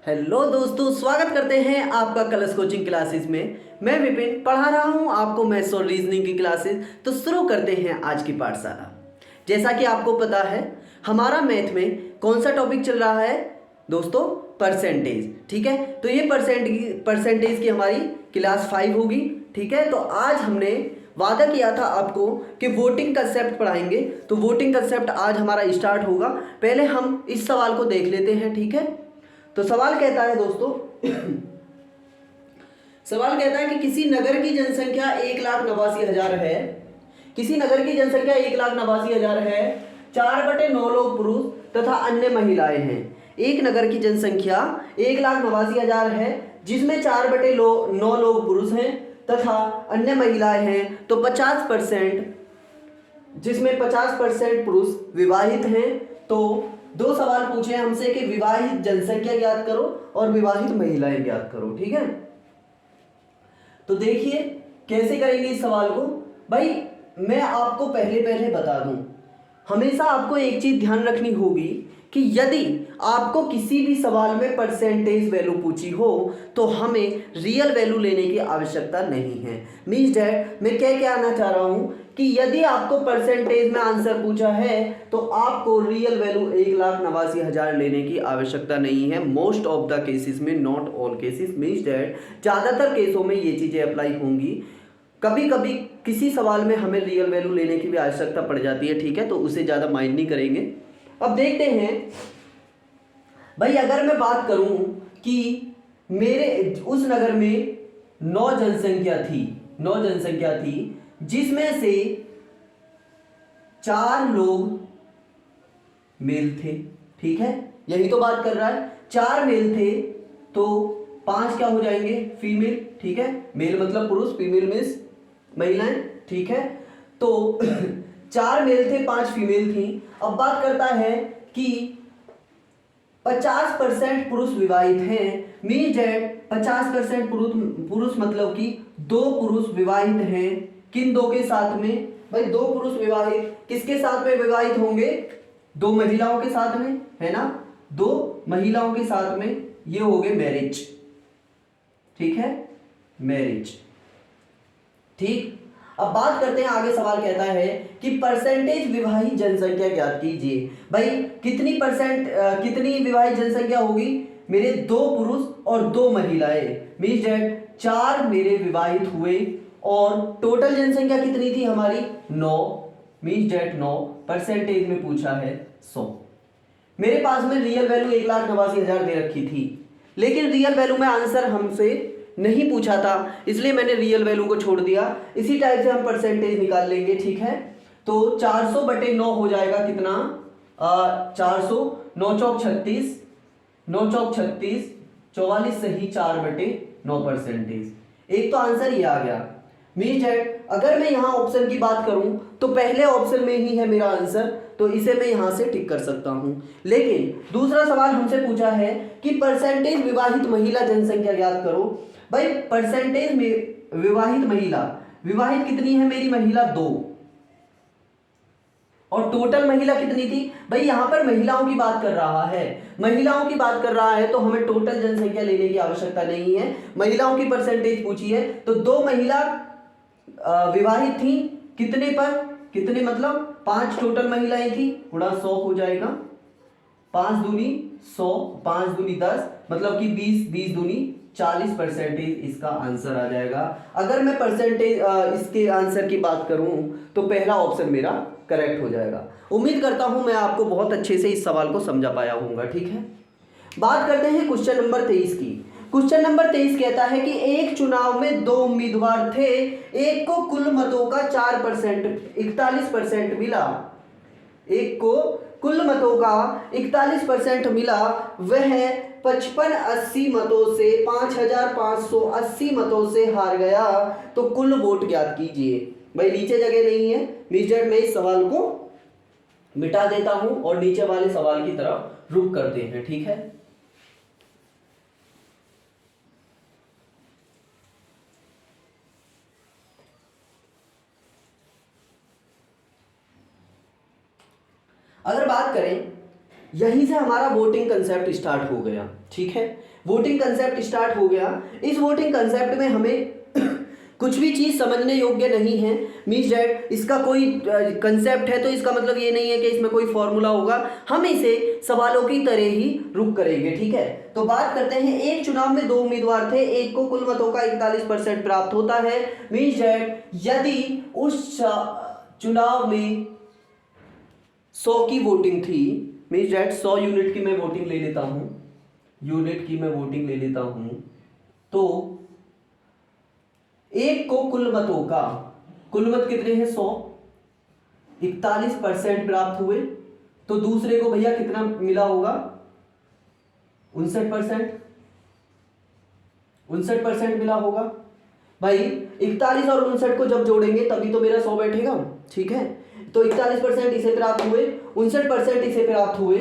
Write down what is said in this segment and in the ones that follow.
Hello दोस्तों, स्वागत करते हैं आपका कलर्स कोचिंग क्लासेस में। मैं विपिन पढ़ा रहा हूं आपको मैथ्स और रीजनिंग की क्लासेस। तो शुरू करते हैं आज की पाठशाला। जैसा कि आपको पता है, हमारा मैथ में कौन सा टॉपिक चल रहा है दोस्तों? परसेंटेज। ठीक है, तो ये परसेंटेज की हमारी क्लास 5 होगी। ठीक है, तो आज हमने वादा किया था आपको कि वोटिंग कंसेप्ट पढ़ाएंगे, तो वोटिंग कंसेप्ट आज हमारा स्टार्ट होगा। पहले हम इस सवाल को देख लेते हैं। ठीक है, तो सवाल कहता है दोस्तों सवाल कहता है कि किसी नगर की जनसंख्या 1,89,000 है। किसी नगर की जनसंख्या 1,89,000 है। 4/9 लोग पुरुष तथा अन्य महिलाएं हैं। एक नगर की जनसंख्या 1,89,000 है, जिसमें 4/9 लोग पुरुष हैं तथा अन्य महिलाएं हैं। तो 50%, जिसमें 50% पुरुष विवाहित हैं। तो दो सवाल पूछे हमसे कि विवाहित जनसंख्या ज्ञात करो और विवाहित महिलाएं ज्ञात करो। ठीक है, तो देखिए कैसे करेंगे इस सवाल को। भाई मैं आपको पहले बता दूं, हमेशा आपको एक चीज ध्यान रखनी होगी कि यदि आपको किसी भी सवाल में परसेंटेज वैल्यू पूछी हो तो हमें रियल वैल्यू लेने की आवश्यकता नहीं है। मीन्स डैट मैं क्या कहना चाह रहा हूं कि यदि आपको परसेंटेज में आंसर पूछा है तो आपको रियल वैल्यू 1,89,000 लेने की आवश्यकता नहीं है। मोस्ट ऑफ द केसेस में, not all cases. Means that ज़्यादातर केसों में ये चीज़ें अप्लाई होंगी। कभी कभी किसी सवाल में हमें रियल वैल्यू लेने की भी आवश्यकता पड़ जाती है। ठीक है, तो उसे ज़्यादा माइंड नहीं करेंगे। अब देखते हैं भाई, अगर मैं बात करूं कि मेरे उस नगर में 9 जनसंख्या थी, जिसमें से 4 लोग मेल थे। ठीक है, यही तो बात कर रहा है। 4 मेल थे तो 5 क्या हो जाएंगे? फीमेल। ठीक है, मेल मतलब पुरुष, फीमेल मीन्स महिलाएं। ठीक है, तो 4 मेल थे, 5 फीमेल थी। अब बात करता है कि 50% पुरुष विवाहित हैं। मीन्स डैट 50% पुरुष मतलब कि 2 पुरुष विवाहित हैं। किन 2 के साथ में? भाई 2 पुरुष विवाहित किसके साथ में विवाहित होंगे? 2 महिलाओं के साथ में, है ना? 2 महिलाओं के साथ में, ये हो गए मैरिज। ठीक है, मैरिज। ठीक, अब बात करते हैं आगे। सवाल कहता है कि परसेंटेज विवाहित जनसंख्या ज्ञात कीजिए। भाई कितनी विवाहित जनसंख्या होगी? मेरे 2 पुरुष और 2 महिलाएं। मीन्स डैट 4 मेरे विवाहित हुए और टोटल जनसंख्या कितनी थी हमारी? 9। मीन्स डैट 9 परसेंटेज में पूछा है 100। मेरे पास में रियल वैल्यू 1,89,000 दे रखी थी, लेकिन रियल वैल्यू में आंसर हमसे नहीं पूछा था, इसलिए मैंने रियल वैल्यू को छोड़ दिया। इसी टाइप से हम परसेंटेज निकाल लेंगे। ठीक है, तो 400/9 हो जाएगा कितना? 400। 9 चौक 36, 9 चौक 36, 44 सही 4/9 परसेंटेज। एक तो आंसर ये आ गया। मीन्स डैट अगर मैं यहाँ ऑप्शन की बात करूं तो पहले ऑप्शन में ही है मेरा आंसर, तो इसे मैं यहां से टिक कर सकता हूं। लेकिन दूसरा सवाल हमसे पूछा है कि परसेंटेज विवाहित महिला जनसंख्या ज्ञात करो। भाई परसेंटेज में विवाहित महिला, विवाहित कितनी है मेरी महिला? 2। और टोटल महिला कितनी थी? भाई यहां पर महिलाओं की बात कर रहा है, महिलाओं की बात कर रहा है, तो हमें टोटल जनसंख्या लेने की आवश्यकता नहीं है। महिलाओं की परसेंटेज पूछी है, तो 2 महिला विवाहित थी। कितने पर? कितने मतलब 5 टोटल महिलाएं थी, गुणा 100 हो जाएगा। 5 दूनी 100, 5 दूनी 10, मतलब कि 20, 20 दूनी 40 परसेंटेज इसका आंसर आ जाएगा। अगर मैं परसेंटेज इसके आंसर की बात करूं तो पहला ऑप्शन मेरा करेक्ट हो जाएगा। उम्मीद करता हूं मैं आपको बहुत अच्छे से इस सवाल को समझा पाया हूँगा। ठीक है, बात करते हैं क्वेश्चन नंबर 23 की। क्वेश्चन नंबर 23 कहता है कि एक चुनाव में 2 उम्मीदवार थे, एक को कुल मतों का 4% 41% मिला, एक को कुल मतों का 41% मिला, वह 5580 मतों से 5580 मतों से हार गया, तो कुल वोट ज्ञात कीजिए। भाई नीचे जगह नहीं है, मीटर मैं इस सवाल को मिटा देता हूं और नीचे वाले सवाल की तरफ रुक करते हैं। ठीक है, अगर बात करें यहीं से हमारा वोटिंग कंसेप्ट स्टार्ट हो गया। ठीक है, वोटिंग कंसेप्ट स्टार्ट हो गया। इस वोटिंग कंसेप्ट में हमें कुछ भी चीज़ समझने योग्य नहीं है। मीन्स डैट इसका कोई कंसेप्ट है तो इसका मतलब ये नहीं है कि इसमें कोई फॉर्मूला होगा, हम इसे सवालों की तरह ही रुक करेंगे। ठीक है, तो बात करते हैं, एक चुनाव में दो उम्मीदवार थे, एक को कुल मतों का 41% प्राप्त होता है। मीन्स डैट यदि उस चुनाव में 100 की वोटिंग थी, मीन्स डैट 100 यूनिट की मैं वोटिंग ले लेता हूं, यूनिट की मैं वोटिंग ले लेता हूं, तो एक को कुल मतों का, कुल मत कितने हैं 100, 41% प्राप्त हुए, तो दूसरे को भैया कितना मिला होगा 59%, 59% मिला होगा। भाई 41 और 59 को जब जोड़ेंगे तभी तो मेरा 100 बैठेगा। ठीक है, तो 41% इसे प्राप्त हुए, 59% इसे प्राप्त हुए।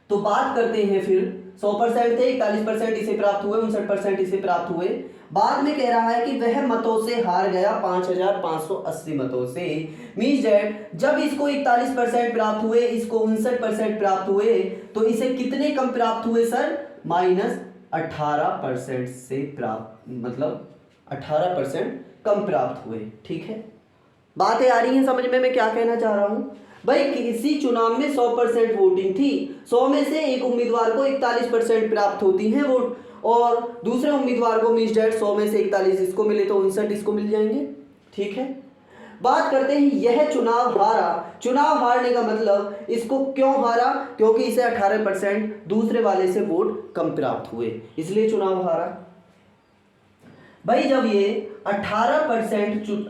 तो बात करते हैं फिर 100% थे, 41% इसे प्राप्त हुए, 59% इसे प्राप्त हुए। बाद में कह रहा है कि वह मतों से हार गया 5580 मतों से। मीन्स डैट जब इसको 41% प्राप्त हुए, इसको 59% प्राप्त हुए, तो इसे कितने कम प्राप्त हुए सर, -18% से प्राप्त, मतलब 18% कम प्राप्त हुए। ठीक है, बातें आ रही हैं समझ में मैं क्या कहना चाह रहा हूं। भाई किसी चुनाव में 100% वोटिंग थी, 100 में से एक उम्मीदवार को 41% प्राप्त होती हैं वोट, और दूसरे उम्मीदवार को मीन्स डैट 100 में से 41 इसको मिले तो 59 इसको मिल जाएंगे। ठीक है, बात करते हैं, यह चुनाव हारा। चुनाव हारने का मतलब इसको क्यों हारा, क्योंकि इसे 18% दूसरे वाले से वोट कम प्राप्त हुए, इसलिए चुनाव हारा। भाई जब ये 18%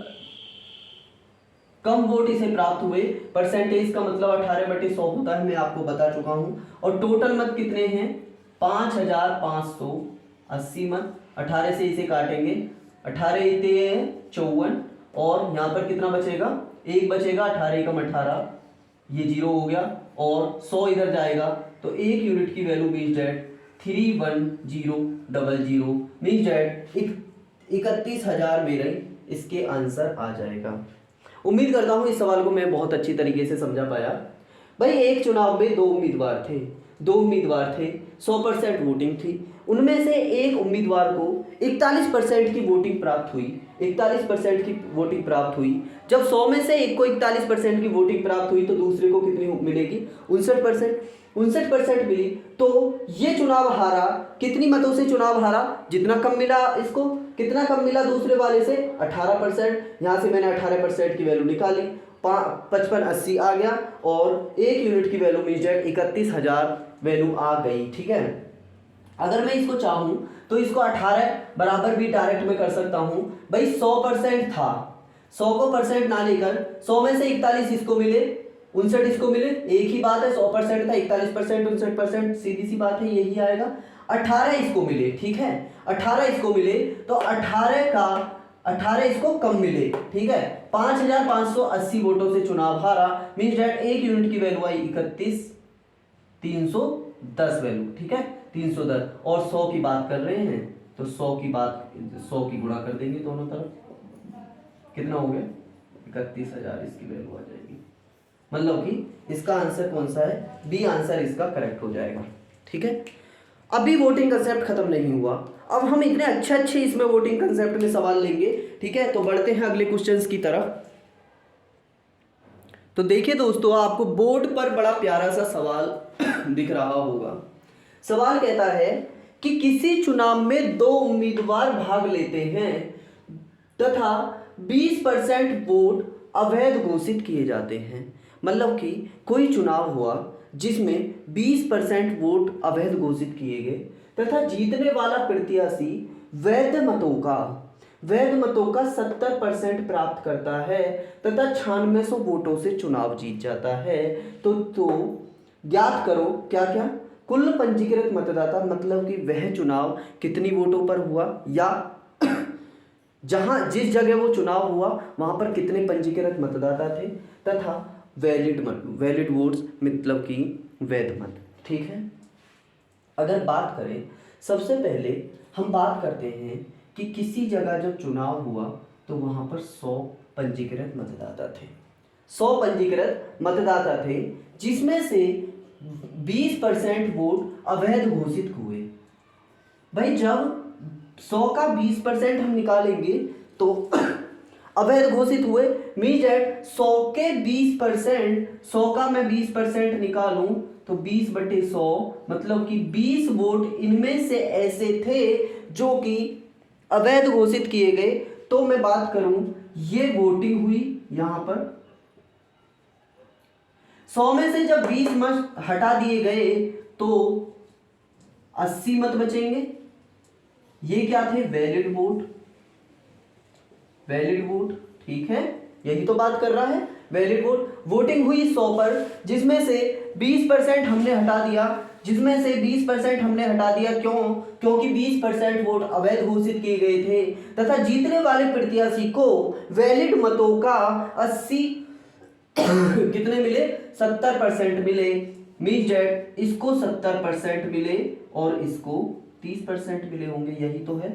कम वोट इसे प्राप्त हुए, परसेंटेज का मतलब 18/100 होता है, मैं आपको बता चुका हूं, और टोटल मत कितने हैं 5580 मत। 18 से इसे काटेंगे, 18 इतने 54, और यहां पर कितना बचेगा, एक बचेगा, 18 एकम 18, ये 0 हो गया, और 100 इधर जाएगा, तो एक यूनिट की value means that 31000, means that 31,000 मेरे इसके आंसर आ जाएगा। उम्मीद करता हूं इस सवाल को मैं बहुत अच्छी तरीके से समझा पाया। भाई एक चुनाव में दो उम्मीदवार थे, 100% वोटिंग थी, उनमें से एक उम्मीदवार को 41% की वोटिंग प्राप्त हुई, 41% की वोटिंग प्राप्त हुई। जब 100 में से एक को 41% की वोटिंग प्राप्त हुई तो दूसरे को कितनी मिलेगी 59%, 59% मिली, तो ये चुनाव हारा। कितनी मतों से चुनाव हारा, जितना कम मिला इसको, कितना कम मिला दूसरे वाले से 18%, यहां से मैंने 18% की वैल्यू निकाली, 5580 आ गया, और एक यूनिट की वैल्यू मीन्स डैट 31,000 वैल्यू आ गई। ठीक है, अगर मैं इसको चाहूं तो इसको 18 बराबर भी डायरेक्ट में कर सकता हूं। भाई 100% था, 100 को परसेंट ना लेकर 100 में से 41 इसको मिले, 59 इसको मिले, एक ही बात है, 100% था, 41% 59%, सीधी सी बात है, यही आएगा। 18 इसको मिले, ठीक है, 18 इसको मिले, तो 18 इसको कम मिले। ठीक है, 5580 वोटों से चुनाव हारा, मीन्स डैट एक यूनिट की वैल्यू आई 31,310 वैल्यू। ठीक है, 310, और 100 की बात कर रहे हैं तो 100 की गुणा कर देंगे दोनों तरफ, कितना हो गया 31,000 इसकी वैल्यू आ जाएगी। मतलब कि इसका आंसर कौन सा है, बी आंसर इसका करेक्ट हो जाएगा। ठीक है, अभी वोटिंग कंसेप्ट खत्म नहीं हुआ, अब हम इतने अच्छे इसमें वोटिंग कंसेप्ट में सवाल लेंगे। ठीक है, तो बढ़ते हैं अगले क्वेश्चंस की तरफ। तो देखिए दोस्तों, आपको बोर्ड पर बड़ा प्यारा सा सवाल दिख रहा होगा। सवाल कहता है कि किसी चुनाव में दो उम्मीदवार भाग लेते हैं तथा 20% वोट अवैध घोषित किए जाते हैं। मतलब कि कोई चुनाव हुआ जिसमें 20% वोट अवैध घोषित किए गए तथा जीतने वाला प्रत्याशी वैध मतों का 70% प्राप्त करता है तथा 9600 वोटों से चुनाव जीत जाता है। तो ज्ञात करो क्या क्या, कुल पंजीकृत मतदाता, मतलब कि वह चुनाव कितनी वोटों पर हुआ, या जिस जगह वो चुनाव हुआ वहां पर कितने पंजीकृत मतदाता थे, तथा वैलिड वोट्स, मतलब कि वैध मत। ठीक है, अगर बात करें, सबसे पहले हम बात करते हैं कि किसी जगह जब चुनाव हुआ तो वहां पर 100 पंजीकृत मतदाता थे, 100 पंजीकृत मतदाता थे। जिसमें से 20% वोट अवैध घोषित हुए। भाई जब 100 का 20% हम निकालेंगे तो अवैध घोषित हुए, मीन्स दैट 100 के 20%, 100 का मैं 20% निकालूं तो 20/100 मतलब कि 20 वोट इनमें से ऐसे थे जो कि अवैध घोषित किए गए। तो मैं बात करूं, ये वोटिंग हुई यहां पर 100 में से जब 20 मत हटा दिए गए तो 80 मत बचेंगे। ये क्या थे? वैलिड वोट, वैलिड वोट, ठीक है, यही तो बात कर रहा है, वैलिड वोट। वोटिंग हुई 100 पर, जिसमें से 20% हमने हटा दिया, जिसमें से 20% हमने हटा दिया, क्यों? क्योंकि 20% वोट अवैध घोषित किए गए थे तथा जीतने वाले प्रत्याशी को वैलिड मतों का 80 कितने मिले? 70% मिले। मीन्स दैट इसको 70% मिले और इसको 30% मिले होंगे, यही तो है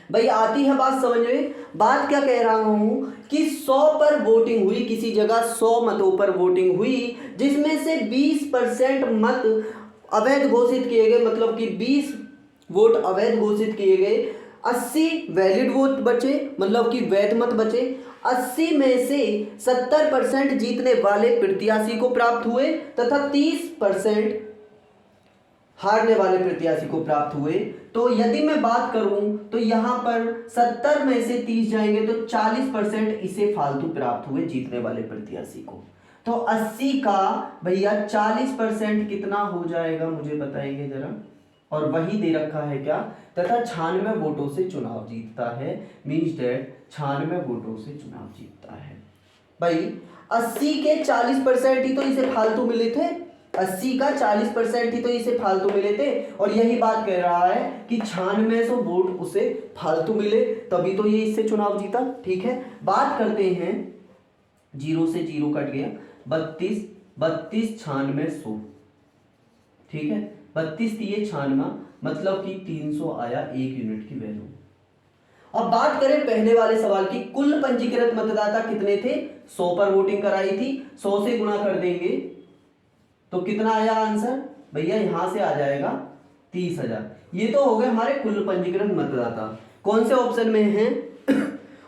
भाई। आती है बात समझ में? बात क्या कह रहा हूं कि 100 पर वोटिंग हुई, किसी जगह 100 मतों पर वोटिंग हुई, जिसमें से 20% मत अवैध घोषित किए गए, मतलब कि 20 वोट अवैध घोषित किए गए, 80 वैलिड वोट बचे, मतलब कि वैध मत बचे। 80 में से 70% जीतने वाले प्रत्याशी को प्राप्त हुए तथा 30% हारने वाले प्रत्याशी को प्राप्त हुए। तो यदि मैं बात करूं तो यहां पर 70 में से 30 जाएंगे तो 40% इसे फालतू प्राप्त हुए जीतने वाले प्रत्याशी को। तो 80 का भैया 40% कितना हो जाएगा मुझे बताएंगे जरा? और वही दे रखा है क्या? तथा 96 वोटों से चुनाव जीतता है। मीन्स दैट 96 वोटों से चुनाव जीतता है। भाई 80 के 40% ही तो इसे फालतू मिले थे, 80 का 40% ही तो इसे फालतू मिले थे, और यही बात कह रहा है कि 9600 वोट उसे फालतू मिले, तभी तो ये इससे चुनाव जीता। ठीक है, बात करते हैं, 0 से 0 कट गया, 32 9600, ठीक है, 32 दिए 96, मतलब कि 300 आया 1 यूनिट की वैल्यू। अब बात करें पहले वाले सवाल की, कुल पंजीकृत मतदाता कितने थे? 100 पर वोटिंग कराई थी, 100 से गुणा कर देंगे तो कितना आया आंसर? भैया यहां से आ जाएगा 30,000। ये तो हो गए हमारे कुल पंजीकृत मतदाता। कौन से ऑप्शन में है?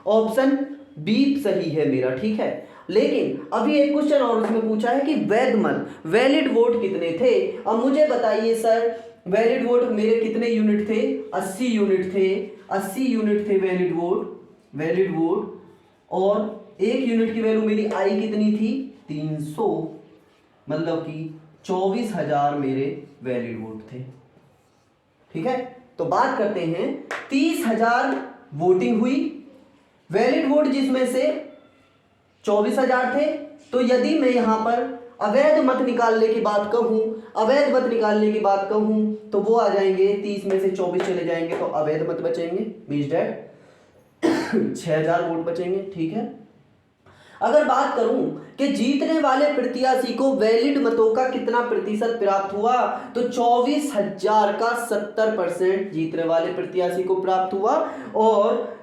ऑप्शन बी सही है मेरा, ठीक है। लेकिन अभी एक क्वेश्चन और उसमें पूछा है कि वैध मत, वैलिड वोट कितने थे? अब मुझे बताइए सर, वैलिड वोट मेरे कितने यूनिट थे? 80 यूनिट थे, 80 यूनिट थे वैलिड वोट, वैलिड वोट, और 1 यूनिट की वैल्यू मेरी आई कितनी थी? 300, मतलब कि 24,000 मेरे वैलिड वोट थे। ठीक है, तो बात करते हैं, 30,000 वोटिंग हुई, वैलिड वोट जिसमें से 24,000 थे। तो यदि मैं यहां पर अवैध मत निकालने की बात कहूं, अवैध मत निकालने की बात कहूं तो वो आ जाएंगे, 30 में से 24 चले जाएंगे तो अवैध मत बचेंगे, मींस दैट 6,000 वोट बचेंगे। ठीक है, अगर बात करूं कि जीतने वाले प्रत्याशी को वैलिड मतों का कितना प्रतिशत प्राप्त हुआ, तो 24,000 का 70% जीतने वाले प्रत्याशी को प्राप्त हुआ, और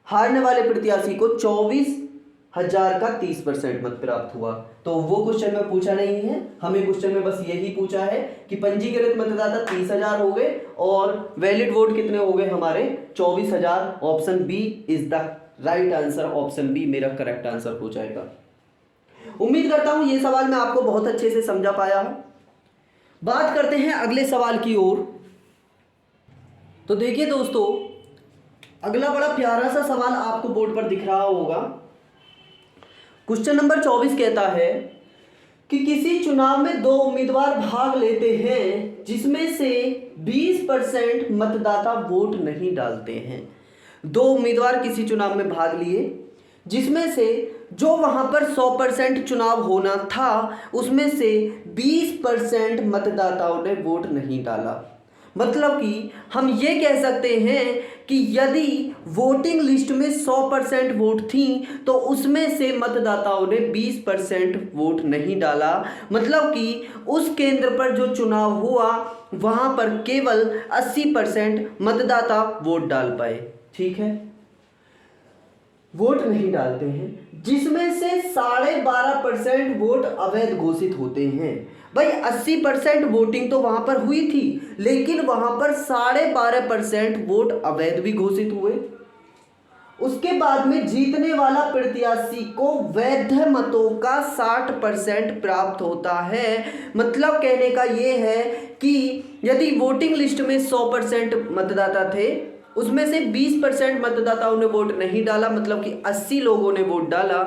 हारने वाले प्रत्याशी को 24,000 का 30% मत प्राप्त हुआ। तो वो क्वेश्चन में पूछा नहीं है, हमें क्वेश्चन में बस यही पूछा है कि पंजीकृत मतदाता 30,000 हो गए और वैलिड वोट कितने हो गए हमारे? 24,000। Option B is the right answer, option B मेरा करेक्ट आंसर हो जाएगा। उम्मीद करता हूं ये सवाल मैं आपको बहुत अच्छे से समझा पाया हूं। बात करते हैं अगले सवाल की ओर। तो देखिए दोस्तों, अगला बड़ा प्यारा सा सवाल आपको बोर्ड पर दिख रहा होगा। क्वेश्चन नंबर 24 कहता है कि किसी चुनाव में 2 उम्मीदवार भाग लेते हैं जिसमें से 20% मतदाता वोट नहीं डालते हैं। 2 उम्मीदवार किसी चुनाव में भाग लिए जिसमें से जो वहां पर 100% चुनाव होना था उसमें से 20% मतदाताओं ने वोट नहीं डाला। मतलब कि हम ये कह सकते हैं कि यदि वोटिंग लिस्ट में 100% वोट थी तो उसमें से मतदाताओं ने 20% वोट नहीं डाला। मतलब कि उस केंद्र पर जो चुनाव हुआ वहां पर केवल 80% मतदाता वोट डाल पाए। ठीक है, वोट नहीं डालते हैं, जिसमें से 12.5% वोट अवैध घोषित होते हैं। भाई 80% वोटिंग तो वहां पर हुई थी, लेकिन वहां पर 12.5% वोट अवैध भी घोषित हुए। उसके बाद में जीतने वाला प्रत्याशी को वैध मतों का 60% प्राप्त होता है। मतलब कहने का यह है कि यदि वोटिंग लिस्ट में 100% मतदाता थे, उसमें से 20% मतदाताओं ने वोट नहीं डाला, मतलब कि 80 लोगों ने वोट डाला,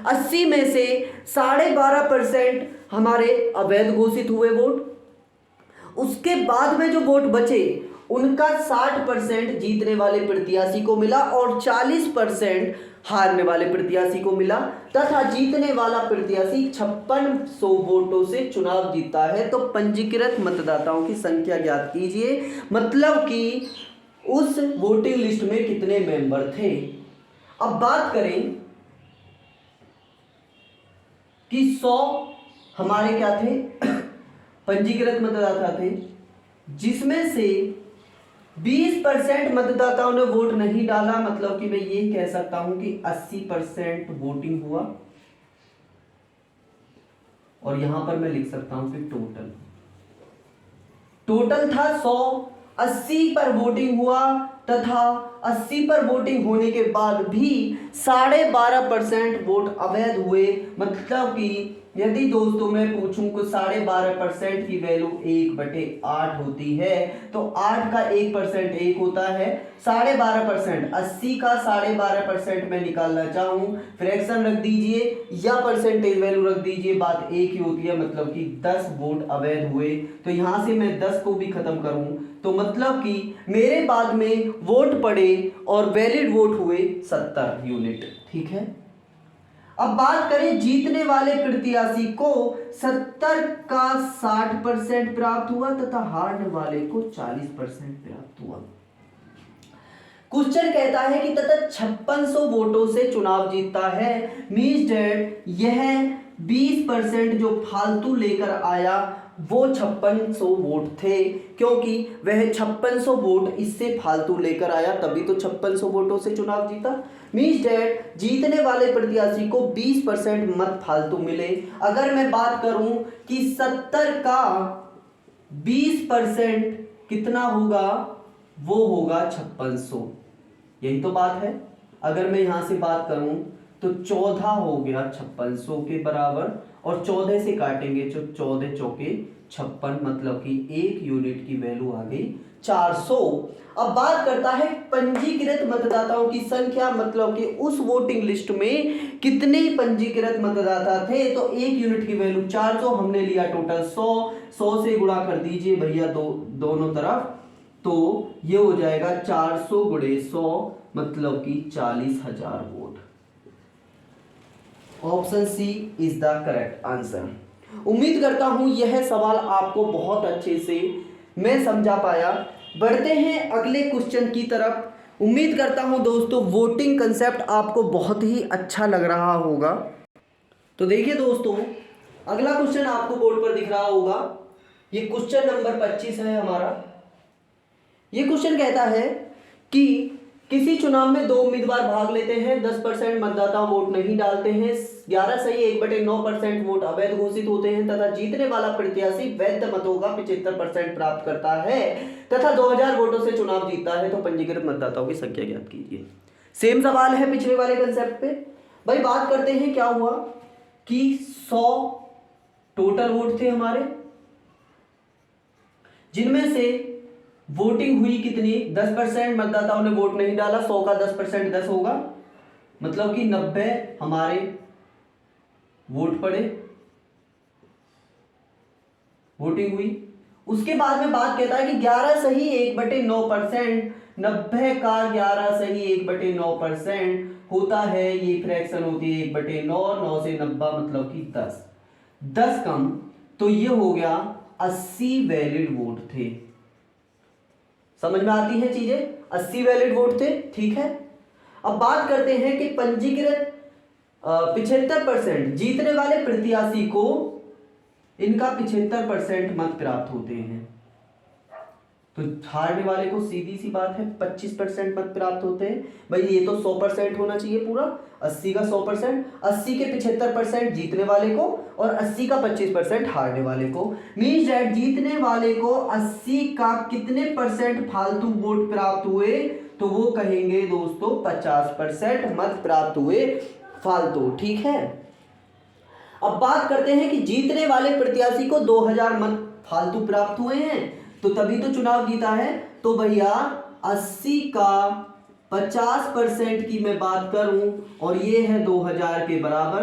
80 में से 12.5% हमारे अवैध घोषित हुए वोट। उसके बाद में जो वोट बचे उनका 60% जीतने वाले प्रत्याशी को मिला और 40% हारने वाले प्रत्याशी को मिला, तथा जीतने वाला प्रत्याशी 5600 वोटों से चुनाव जीता है। तो पंजीकृत मतदाताओं की संख्या ज्ञात कीजिए, मतलब कि उस वोटिंग लिस्ट में कितने मेंबर थे। अब बात करें कि 100 हमारे क्या थे, पंजीकृत मतदाता थे, जिसमें से 20% मतदाताओं ने वोट नहीं डाला, मतलब कि मैं ये कह सकता हूं कि 80% वोटिंग हुआ। और यहां पर मैं लिख सकता हूं कि टोटल था 100, 80 पर वोटिंग हुआ, तथा 80 पर वोटिंग होने के बाद भी 12.5% वोट अवैध हुए। मतलब कि यदि दोस्तों मैं पूछूं कि 12.5% की वैल्यू 1/8 होती है, तो 8 का 1% 1 होता है। 12.5%, 80 का 12.5% मैं निकालना चाहूं, फ्रैक्शन रख दीजिए या परसेंटेज वैल्यू रख दीजिए, बात एक ही होती है। मतलब कि 10 वोट अवैध हुए, तो यहां से मैं 10 को भी खत्म करूं तो मतलब कि मेरे बाद में वोट पड़े और वैलिड वोट हुए 70 यूनिट। ठीक है, अब बात करें जीतने वाले प्रत्याशी को 70 का 60% प्राप्त हुआ तथा हारने वाले को 40% प्राप्त हुआ। क्वेश्चन कहता है कि तथा 5600 वोटों से चुनाव जीतता है, मींस दैट यह 20% जो फालतू लेकर आया वो 5600 वोट थे, क्योंकि वह 5600 वोट इससे फालतू लेकर आया, तभी तो 5600 वोटों से चुनाव जीता। मींस दैट जीतने वाले प्रत्याशी को 20% मत फालतू मिले। अगर मैं बात करूं कि 70 का 20% कितना होगा, वो होगा 5600, यही तो बात है। अगर मैं यहां से बात करूं तो 14 हो गया 5600 के बराबर, और 14 से काटेंगे तो 14 चौके 56, मतलब कि 1 यूनिट की वैल्यू आ गई 400। अब बात करता है पंजीकृत मतदाताओं की संख्या, मतलब कि उस वोटिंग लिस्ट में कितने पंजीकृत मतदाता थे। तो 1 यूनिट की वैल्यू 400, हमने लिया टोटल 100 से गुणा कर दीजिए भैया दोनों तरफ, तो ये हो जाएगा 400 गुणे 100, मतलब कि 40,000 vote. Option C is the correct answer. उम्मीद करता हूं यह सवाल आपको बहुत अच्छे से मैं समझा पाया। बढ़ते हैं अगले क्वेश्चन की तरफ। उम्मीद करता हूं दोस्तों वोटिंग कंसेप्ट आपको बहुत ही अच्छा लग रहा होगा। तो देखिए दोस्तों, अगला क्वेश्चन आपको बोर्ड पर दिख रहा होगा, ये क्वेश्चन नंबर 25 है हमारा। ये क्वेश्चन कहता है कि किसी चुनाव में 2 उम्मीदवार भाग लेते हैं, 10% मतदाता वोट नहीं डालते हैं, 11 सही 1/9% वोट अवैध घोषित होते हैं, तथा जीतने वाला प्रत्याशी वैध मतों का 75% प्राप्त करता है तथा 2000 वोटों से चुनाव जीतता है, तो पंजीकृत मतदाताओं की संख्या ज्ञात कीजिए। सेम सवाल है पिछले वाले कंसेप्ट पे। भाई बात करते हैं क्या हुआ कि 100 टोटल वोट थे हमारे, जिनमें से वोटिंग हुई कितनी, 10% मतदाताओं ने वोट नहीं डाला, 100 का 10% 10 होगा, मतलब कि 90 हमारे वोट पड़े, वोटिंग हुई। उसके बाद में बात कहता है कि 11 सही 1/9%, 90 का 11 सही 1/9% होता है, ये फ्रैक्शन होती है 1/9, 9 से 90 मतलब कि 10 कम, तो ये हो गया 80 वैलिड वोट थे। समझ में आती है चीजें, 80 वैलिड वोट थे। ठीक है, अब बात करते हैं कि पंजीकृत 75% जीतने वाले प्रत्याशी को इनका 75% मत प्राप्त होते हैं। तो हारने वाले को सीधी सी बात है 25% मत प्राप्त होते हैं। भाई ये तो 100% होना चाहिए पूरा, 80 का 100%, 80 के 75% जीतने वाले को और 80 का 25% हारने वाले को। मीन्स दैट जीतने वाले को 80 का कितने परसेंट फालतू वोट प्राप्त हुए, तो वो कहेंगे दोस्तों 50% मत प्राप्त हुए फालतू। ठीक है, अब बात करते हैं कि जीतने वाले प्रत्याशी को 2000 मत फालतू प्राप्त हुए हैं, तो तभी तो चुनाव जीता है। तो भैया 80 का 50% की मैं बात करूं और ये है 2000 के बराबर,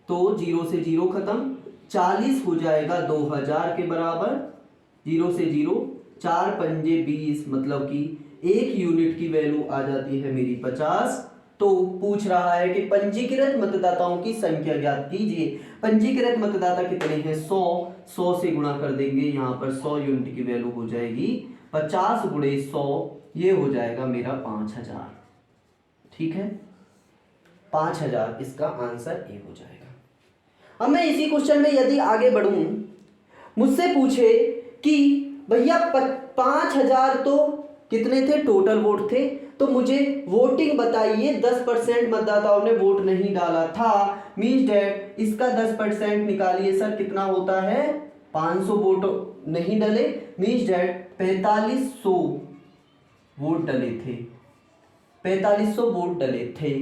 तो 0 से 0 खत्म, 40 हो जाएगा 2000 के बराबर, 0 से 0, 4 पंजे 20, मतलब कि 1 यूनिट की वैल्यू आ जाती है मेरी 50। तो पूछ रहा है कि पंजीकृत मतदाताओं की संख्या ज्ञात कीजिए। पंजीकृत मतदाता कितने हैं? 100 से गुणा कर देंगे, यहाँ पर 100 यूनिट की वैल्यू हो जाएगी 50 गुणे 100, ये हो जाएगा मेरा 5000। ठीक है, 5000 इसका आंसर ए हो जाएगा। अब मैं इसी क्वेश्चन में यदि आगे बढ़ूं, मुझसे पूछे कि भैया 5000 तो कितने थे टोटल वोट थे, तो मुझे वोटिंग बताइए। 10% मतदाताओं ने वोट नहीं डाला था, मीन्स डैट इसका 10% निकालिए सर, कितना होता है? 500 वोट नहीं डले, मीन्स डैट 4500 वोट डले थे, 4500 वोट डले थे।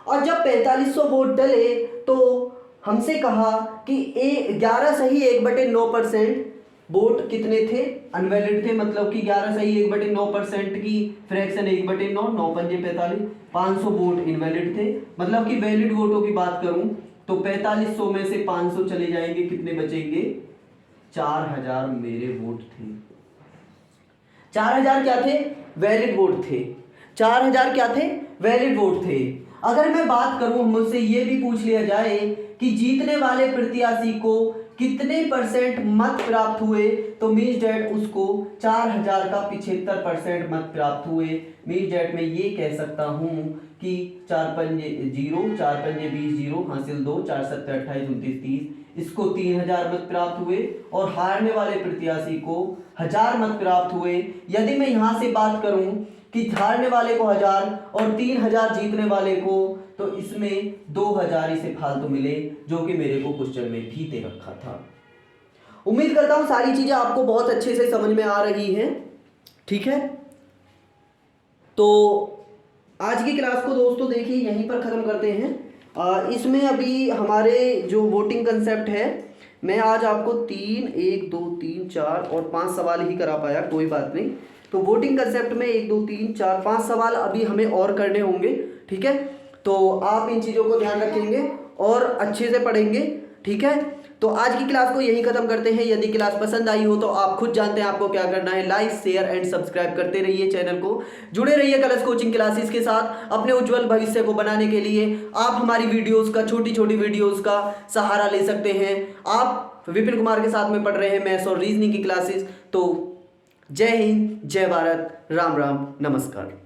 और जब 4500 वोट डले तो हमसे कहा कि 11 सही 1/9% वोट कितने थे? अनवैलिड थे, मतलब कि 11 सही 1/9% की फ्रैक्शन 1/9, 9 पंजे 45, 500 वोट इनवैलिड थे। मतलब कि वैलिड वोटों की बात करूं तो 4500 में से 500 चले जाएंगे, कितने बचेंगे? 4000 मेरे वोट थे। 4000 क्या थे? वैलिड वोट थे। 4000 क्या थे? वैलिड वोट थे। अगर मैं बात करूं, मुझसे ये भी पूछ लिया जाए कि जीतने वाले प्रत्याशी को कितने परसेंट मत प्राप्त हुए, तो मीन्स डैट उसको 4000 का 75% मत प्राप्त हुए। मीन्स डैट मैं ये कह सकता हूं कि 4 पंजे 0, 4 पंजे 20, 0 हासिल 2, 4 7 28 29 30, इसको 3000 मत प्राप्त हुए और हारने वाले प्रत्याशी को 1000 मत प्राप्त हुए। यदि मैं यहां से बात करूं कि हारने वाले को 1000 और 3000 जीतने वाले को, तो इसमें 2000 इसे फालतू मिले, जो कि मेरे को क्वेश्चन में भी दे रखा था। उम्मीद करता हूं सारी चीजें आपको बहुत अच्छे से समझ में आ रही हैं। ठीक है, तो आज की क्लास को दोस्तों देखिए यहीं पर खत्म करते हैं। इसमें अभी हमारे जो वोटिंग कंसेप्ट है, मैं आज आपको 1 2 3 4 और 5 सवाल ही करा पाया, कोई बात नहीं। तो वोटिंग कंसेप्ट में 1 2 3 4 5 सवाल अभी हमें और करने होंगे। ठीक है, तो आप इन चीज़ों को ध्यान रखेंगे और अच्छे से पढ़ेंगे। ठीक है, तो आज की क्लास को यहीं खत्म करते हैं। यदि क्लास पसंद आई हो तो आप खुद जानते हैं आपको क्या करना है, लाइक शेयर एंड सब्सक्राइब करते रहिए चैनल को, जुड़े रहिए कलश कोचिंग क्लासेस के साथ। अपने उज्जवल भविष्य को बनाने के लिए आप हमारी वीडियोस का, छोटी छोटी वीडियोस का सहारा ले सकते हैं। आप विपिन कुमार के साथ में पढ़ रहे हैं मैथ्स और रीजनिंग की क्लासेस। तो जय हिंद, जय भारत, राम राम, नमस्कार।